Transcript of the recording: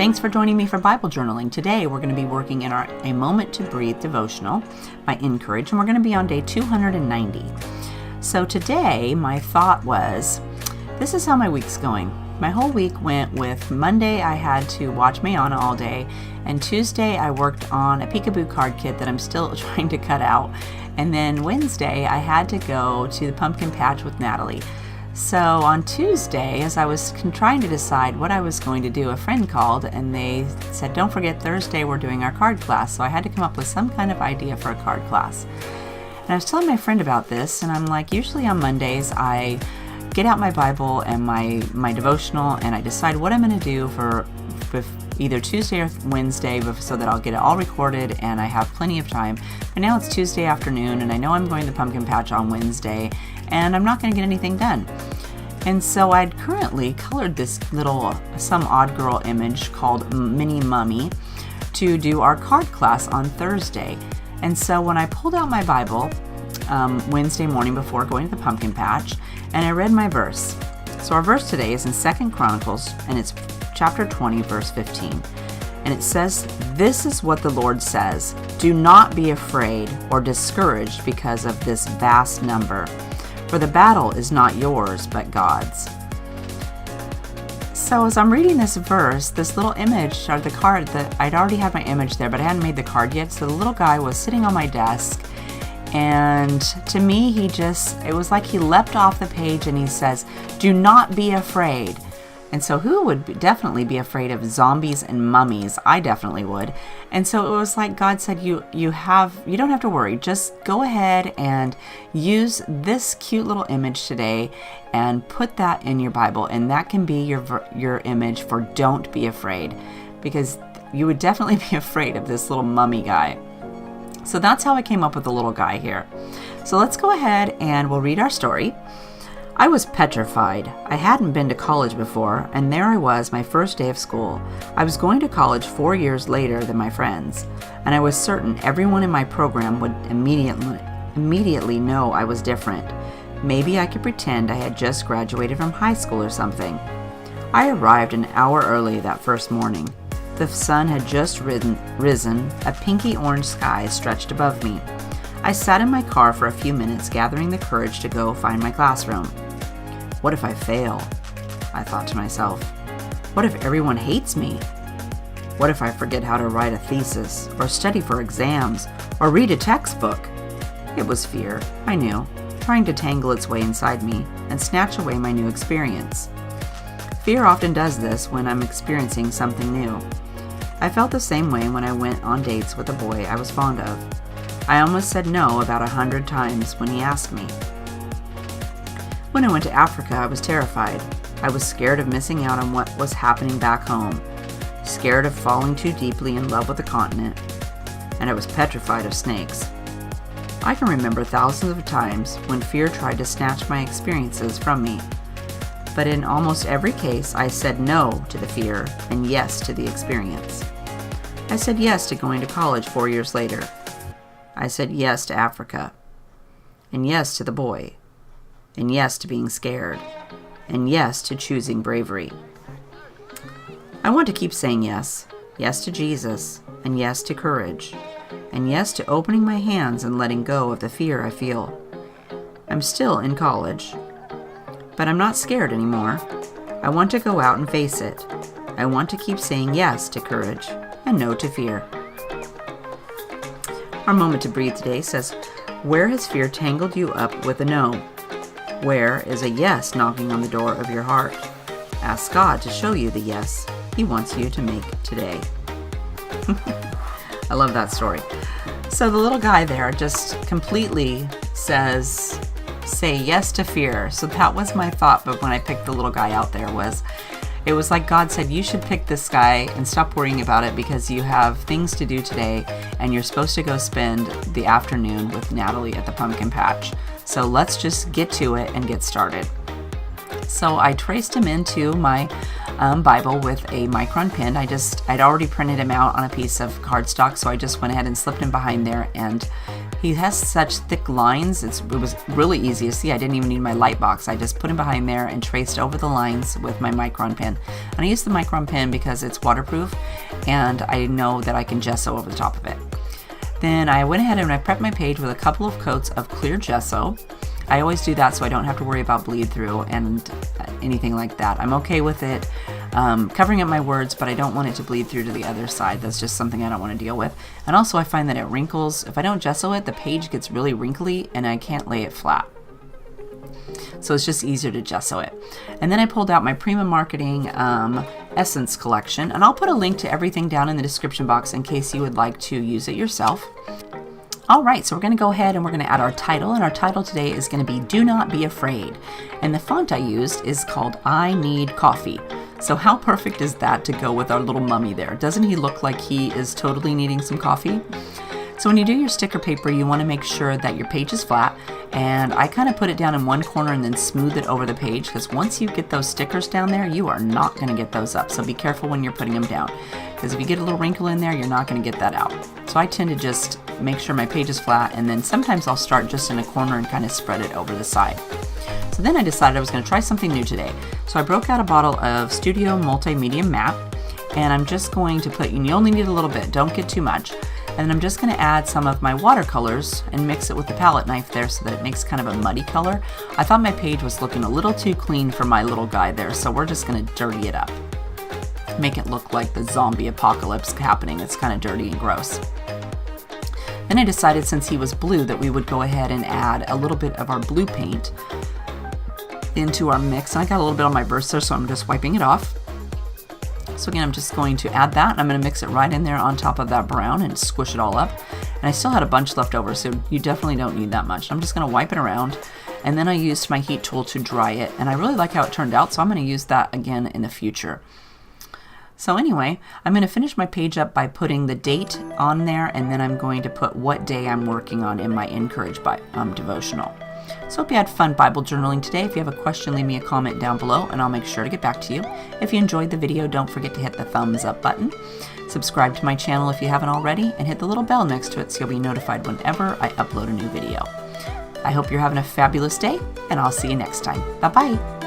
Thanks for joining me for Bible journaling. Today we're going to be working in our A Moment to Breathe devotional by Encourage, and we're going to be on day 290. So today my thought was, this is how my week's going. My whole week went with Monday I had to watch Mayana all day, and Tuesday I worked on a peekaboo card kit that I'm still trying to cut out, and then Wednesday I had to go to the pumpkin patch with Natalie. So on Tuesday, as I was trying to decide what I was going to do, a friend called and they said, don't forget Thursday we're doing our card class. So I had to come up with some kind of idea for a card class. And I was telling my friend about this, and I'm like, usually on Mondays I get out my Bible and my devotional, and I decide what I'm going to do for either Tuesday or Wednesday so that I'll get it all recorded and I have plenty of time. But now it's Tuesday afternoon and I know I'm going to the pumpkin patch on Wednesday and I'm not going to get anything done. And so I'd currently colored this little some odd girl image called Mini Mummy to do our card class on Thursday. And so when I pulled out my Bible Wednesday morning before going to the pumpkin patch, and I read my verse. So our verse today is in 2 Chronicles, and it's chapter 20, verse 15. And it says, "This is what the Lord says, do not be afraid or discouraged because of this vast number, for the battle is not yours, but God's." So as I'm reading this verse, this little image, or the card, that I'd already had my image there, but I hadn't made the card yet, so the little guy was sitting on my desk, and to me, it was like he leapt off the page and he says, "Do not be afraid." And so who would definitely be afraid of zombies and mummies? I definitely would. And so it was like God said, you don't have to worry. Just go ahead and use this cute little image today and put that in your Bible. And that can be your image for don't be afraid, because you would definitely be afraid of this little mummy guy. So that's how I came up with the little guy here. So let's go ahead and we'll read our story. I was petrified. I hadn't been to college before, and there I was, my first day of school. I was going to college 4 years later than my friends, and I was certain everyone in my program would immediately know I was different. Maybe I could pretend I had just graduated from high school or something. I arrived an hour early that first morning. The sun had just risen, a pinky orange sky stretched above me. I sat in my car for a few minutes, gathering the courage to go find my classroom. What if I fail? I thought to myself. What if everyone hates me? What if I forget how to write a thesis, or study for exams, or read a textbook? It was fear, I knew, trying to tangle its way inside me and snatch away my new experience. Fear often does this when I'm experiencing something new. I felt the same way when I went on dates with a boy I was fond of. I almost said no about 100 times when he asked me. When I went to Africa, I was terrified. I was scared of missing out on what was happening back home, scared of falling too deeply in love with the continent, and I was petrified of snakes. I can remember thousands of times when fear tried to snatch my experiences from me. But in almost every case, I said no to the fear and yes to the experience. I said yes to going to college 4 years later. I said yes to Africa, and yes to the boy, and yes to being scared, and yes to choosing bravery. I want to keep saying yes to Jesus, and yes to courage, and yes to opening my hands and letting go of the fear I feel. I'm still in college, but I'm not scared anymore. I want to go out and face it. I want to keep saying yes to courage and no to fear. Our moment to breathe today says, where has fear tangled you up with a no? Where is a yes knocking on the door of your heart? Ask God to show you the yes He wants you to make today. I love that story. So the little guy there just completely says, say yes to fear. So that was my thought, but when I picked the little guy out there it was like God said, you should pick this guy and stop worrying about it because you have things to do today and you're supposed to go spend the afternoon with Natalie at the pumpkin patch. So let's just get to it and get started. So I traced him into my Bible with a Micron pen. I'd already printed him out on a piece of cardstock, so I just went ahead and slipped him behind there and He has such thick lines, it was really easy to see. I didn't even need my light box. I just put him behind there and traced over the lines with my Micron pen. And I use the Micron pen because it's waterproof and I know that I can gesso over the top of it. Then I went ahead and I prepped my page with a couple of coats of clear gesso. I always do that so I don't have to worry about bleed through and anything like that. I'm okay with it covering up my words, but I don't want it to bleed through to the other side. That's just something I don't want to deal with. And also I find that it wrinkles. If I don't gesso it, the page gets really wrinkly and I can't lay it flat. So it's just easier to gesso it. And then I pulled out my Prima Marketing Essence collection, and I'll put a link to everything down in the description box in case you would like to use it yourself. Alright, so we're going to go ahead and we're going to add our title, and our title today is going to be Do Not Be Afraid. And the font I used is called I Need Coffee. So how perfect is that to go with our little mummy there? Doesn't he look like he is totally needing some coffee? So when you do your sticker paper, you want to make sure that your page is flat, and I kind of put it down in one corner and then smooth it over the page, because once you get those stickers down there, you are not going to get those up. So be careful when you're putting them down, because if you get a little wrinkle in there, you're not going to get that out. So I tend to just make sure my page is flat, and then sometimes I'll start just in a corner and kind of spread it over the side. So then I decided I was going to try something new today. So I broke out a bottle of Studio Multimedia Matte, and I'm just going to put, you only need a little bit, don't get too much. And then I'm just going to add some of my watercolors and mix it with the palette knife there so that it makes kind of a muddy color. I thought my page was looking a little too clean for my little guy there, so we're just going to dirty it up. Make it look like the zombie apocalypse happening. It's kind of dirty and gross. Then I decided since he was blue that we would go ahead and add a little bit of our blue paint into our mix. And I got a little bit on my burster, so I'm just wiping it off. So again, I'm just going to add that, and I'm going to mix it right in there on top of that brown and squish it all up. And I still had a bunch left over, so you definitely don't need that much. I'm just going to wipe it around, and then I used my heat tool to dry it, and I really like how it turned out, so I'm going to use that again in the future. So anyway, I'm going to finish my page up by putting the date on there, and then I'm going to put what day I'm working on in my Encourage devotional. So hope you had fun Bible journaling today. If you have a question, leave me a comment down below and I'll make sure to get back to you. If you enjoyed the video, don't forget to hit the thumbs up button. Subscribe to my channel if you haven't already, and hit the little bell next to it so you'll be notified whenever I upload a new video. I hope you're having a fabulous day, and I'll see you next time. Bye-bye.